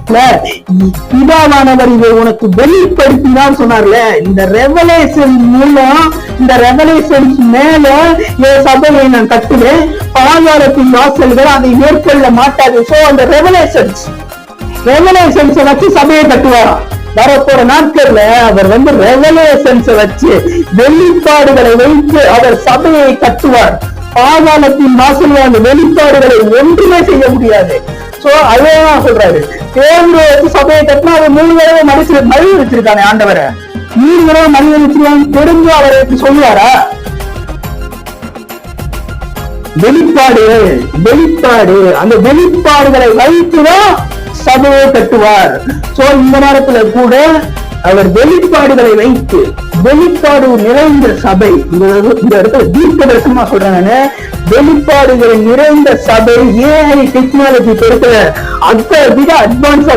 பிதாவானவர் இதை உனக்கு வெளிப்படுத்தினான்னு சொன்னார்ல. இந்த ரெவலேஷன் மூலம், இந்த ரெவலேஷன்ஸ் மேல என் சபையை நான் கட்டுவேன், பாதாளத்தின் வாசல்கள் அதை மேற்கொள்ள மாட்டாது. சோ அந்த ரெவலேஷன்ஸ் வச்சு சபையை கட்டுவாராம். வரப்போற நாட்கள்ல அவர் ரெவலேஷன்ஸ் வச்சு, வெளிப்பாடுகளை வைத்து அவர் சபையை கட்டுவார். பாதாளத்தின் வாசல்கள் அந்த வெளிப்பாடுகளை ஒன்றுமே செய்ய முடியாது. சோ அதான் சொல்றாரு, பேதுருவை வச்சு சபையை கட்டினா அவர் 3 தடவை மழை வச்சிருக்கானே ஆண்டவரை, 3 தடவை மழை வச்சிருக்காங்க. தெரிஞ்சு அவரை சொல்லுவாரா? வெளிப்பாடு அந்த வெளிப்பாடுகளை வைத்துதான் சபையை கட்டுவார். சோ இந்த நேரத்துல கூட அவர் வெளிப்பாடுகளை வைத்து, வெளிப்பாடு நிறைந்த சபை, இந்த இடத்துல தீர்க்க தரிசனமா சொல்றாங்க, வெளிப்பாடுகளை நிறைந்த சபை ஏஐ டெக்னாலஜி இருக்கிற அதை விட அட்வான்ஸா